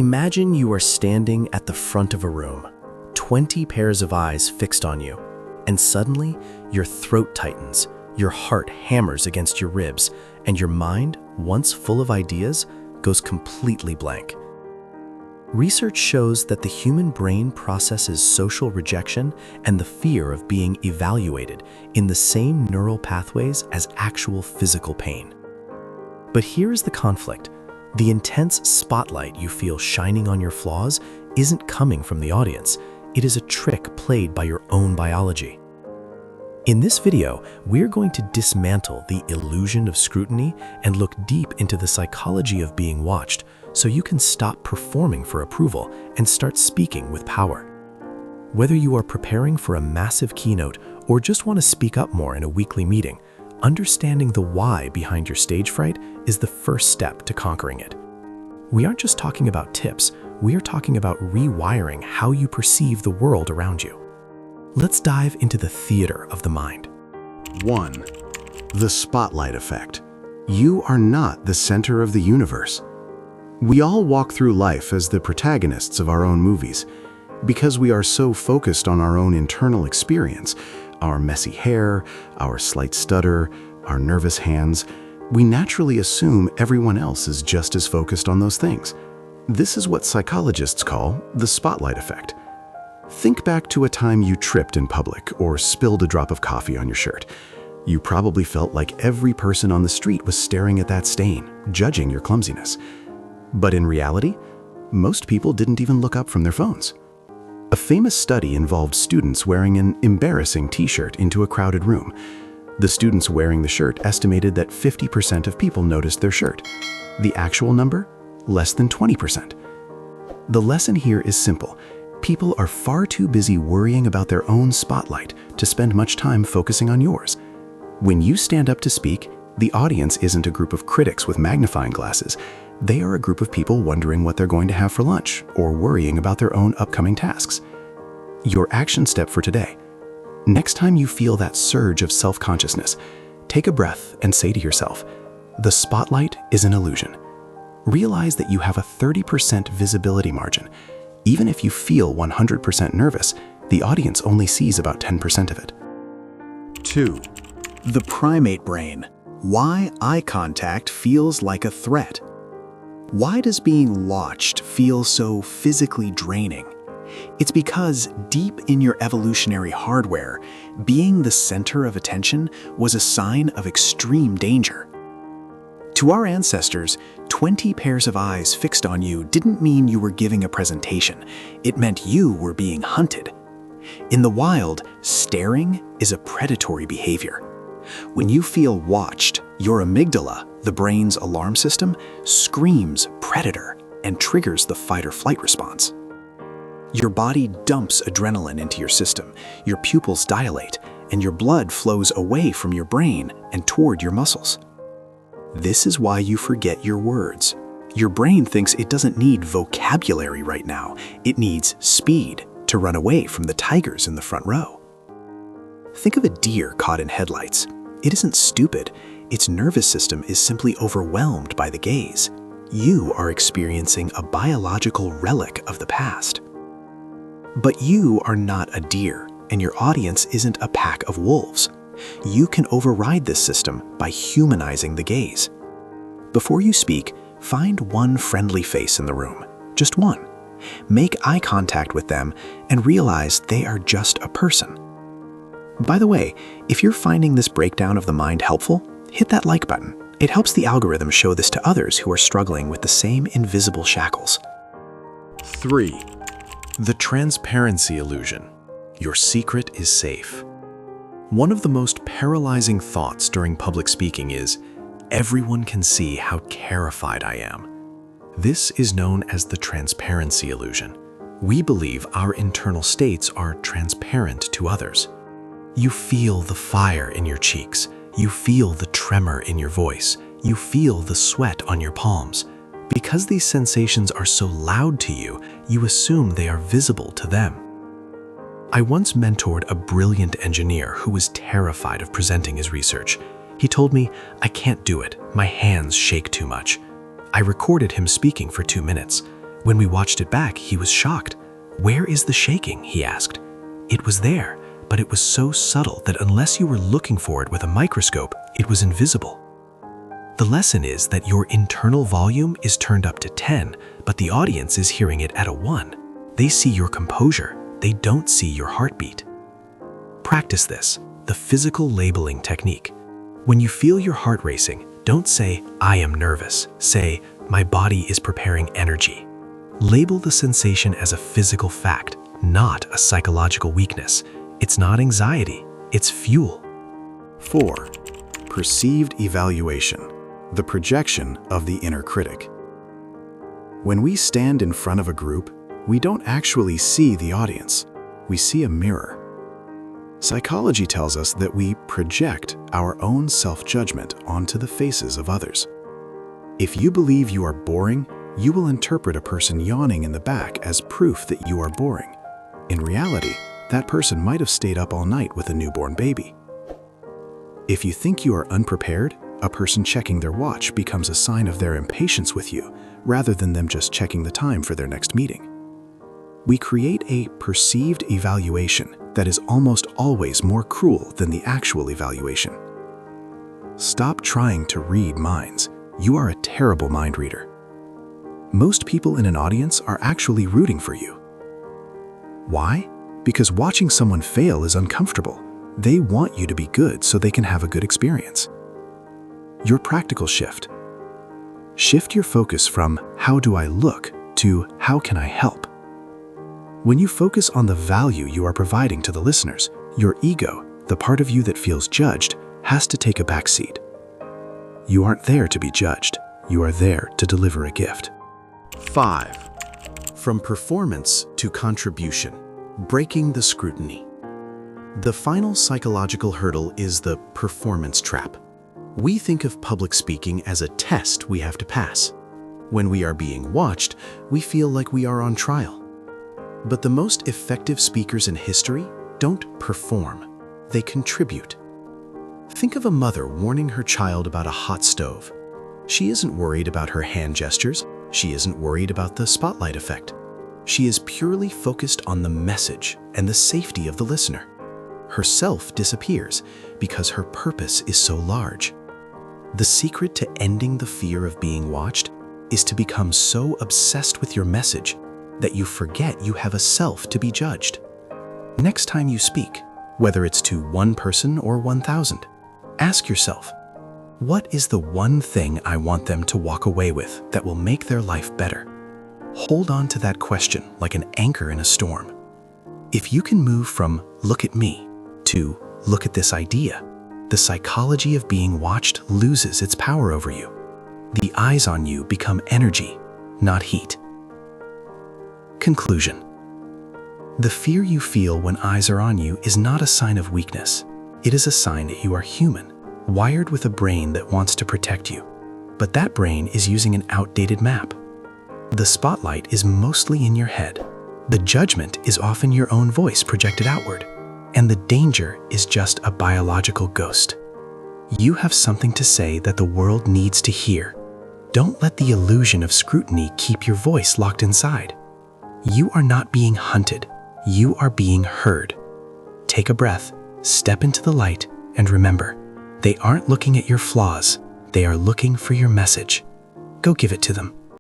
Imagine you are standing at the front of a room, 20 pairs of eyes fixed on you, and suddenly your throat tightens, your heart hammers against your ribs, and your mind, once full of ideas, goes completely blank. Research shows that the human brain processes social rejection and the fear of being evaluated in the same neural pathways as actual physical pain. But here is the conflict. The intense spotlight you feel shining on your flaws isn't coming from the audience. It is a trick played by your own biology. In this video, we're going to dismantle the illusion of scrutiny and look deep into the psychology of being watched so you can stop performing for approval and start speaking with power. Whether you are preparing for a massive keynote or just want to speak up more in a weekly meeting, understanding the why behind your stage fright is the first step to conquering it. We aren't just talking about tips, we are talking about rewiring how you perceive the world around you. Let's dive into the theater of the mind. 1. The spotlight effect. You are not the center of the universe. We all walk through life as the protagonists of our own movies. Because we are so focused on our own internal experience, our messy hair, our slight stutter, our nervous hands, we naturally assume everyone else is just as focused on those things. This is what psychologists call the spotlight effect. Think back to a time you tripped in public or spilled a drop of coffee on your shirt. You probably felt like every person on the street was staring at that stain, judging your clumsiness. But in reality, most people didn't even look up from their phones. A famous study involved students wearing an embarrassing t-shirt into a crowded room. The students wearing the shirt estimated that 50% of people noticed their shirt. The actual number? Less than 20%. The lesson here is simple. People are far too busy worrying about their own spotlight to spend much time focusing on yours. When you stand up to speak, the audience isn't a group of critics with magnifying glasses. They are a group of people wondering what they're going to have for lunch or worrying about their own upcoming tasks. Your action step for today. Next time you feel that surge of self-consciousness, take a breath and say to yourself, the spotlight is an illusion. Realize that you have a 30% visibility margin. Even if you feel 100% nervous, the audience only sees about 10% of it. 2. The primate brain. Why eye contact feels like a threat. Why does being watched feel so physically draining? It's because deep in your evolutionary hardware, being the center of attention was a sign of extreme danger. To our ancestors, 20 pairs of eyes fixed on you didn't mean you were giving a presentation. It meant you were being hunted. In the wild, staring is a predatory behavior. When you feel watched, your amygdala, the brain's alarm system, screams predator and triggers the fight or flight response. Your body dumps adrenaline into your system, your pupils dilate, and your blood flows away from your brain and toward your muscles. This is why you forget your words. Your brain thinks it doesn't need vocabulary right now. It needs speed to run away from the tigers in the front row. Think of a deer caught in headlights. It isn't stupid. Its nervous system is simply overwhelmed by the gaze. You are experiencing a biological relic of the past. But you are not a deer, and your audience isn't a pack of wolves. You can override this system by humanizing the gaze. Before you speak, find one friendly face in the room, just one. Make eye contact with them and realize they are just a person. By the way, if you're finding this breakdown of the mind helpful, hit that like button. It helps the algorithm show this to others who are struggling with the same invisible shackles. 3. The transparency illusion. Your secret is safe. One of the most paralyzing thoughts during public speaking is, everyone can see how terrified I am. This is known as the transparency illusion. We believe our internal states are transparent to others. You feel the fire in your cheeks. You feel the tremor in your voice. You feel the sweat on your palms. Because these sensations are so loud to you, you assume they are visible to them. I once mentored a brilliant engineer who was terrified of presenting his research. He told me, "I can't do it. My hands shake too much." I recorded him speaking for 2 minutes. When we watched it back, he was shocked. "Where is the shaking?" he asked. It was there, but it was so subtle that unless you were looking for it with a microscope, it was invisible. The lesson is that your internal volume is turned up to 10, but the audience is hearing it at a 1. They see your composure, they don't see your heartbeat. Practice this, the physical labeling technique. When you feel your heart racing, don't say, "I am nervous." Say, "My body is preparing energy." Label the sensation as a physical fact, not a psychological weakness. It's not anxiety, it's fuel. 4. Perceived evaluation, the projection of the inner critic. When we stand in front of a group, we don't actually see the audience. We see a mirror. Psychology tells us that we project our own self-judgment onto the faces of others. If you believe you are boring, you will interpret a person yawning in the back as proof that you are boring. In reality, that person might have stayed up all night with a newborn baby. If you think you are unprepared, a person checking their watch becomes a sign of their impatience with you, rather than them just checking the time for their next meeting. We create a perceived evaluation that is almost always more cruel than the actual evaluation. Stop trying to read minds. You are a terrible mind reader. Most people in an audience are actually rooting for you. Why? Because watching someone fail is uncomfortable. They want you to be good so they can have a good experience. Your practical shift. Shift your focus from "how do I look" to "how can I help?" When you focus on the value you are providing to the listeners, your ego, the part of you that feels judged, has to take a back seat. You aren't there to be judged. You are there to deliver a gift. 5. From performance to contribution, breaking the scrutiny. The final psychological hurdle is the performance trap. We think of public speaking as a test we have to pass. When we are being watched, we feel like we are on trial. But the most effective speakers in history don't perform, they contribute. Think of a mother warning her child about a hot stove. She isn't worried about her hand gestures. She isn't worried about the spotlight effect. She is purely focused on the message and the safety of the listener. Herself disappears because her purpose is so large. The secret to ending the fear of being watched is to become so obsessed with your message that you forget you have a self to be judged. Next time you speak, whether it's to one person or 1,000, ask yourself, what is the one thing I want them to walk away with that will make their life better? Hold on to that question like an anchor in a storm. If you can move from "look at me" to "look at this idea," the psychology of being watched loses its power over you. The eyes on you become energy, not heat. Conclusion. The fear you feel when eyes are on you is not a sign of weakness. It is a sign that you are human, wired with a brain that wants to protect you. But that brain is using an outdated map. The spotlight is mostly in your head. The judgment is often your own voice projected outward. And the danger is just a biological ghost. You have something to say that the world needs to hear. Don't let the illusion of scrutiny keep your voice locked inside. You are not being hunted. You are being heard. Take a breath, step into the light, and remember, they aren't looking at your flaws. They are looking for your message. Go give it to them.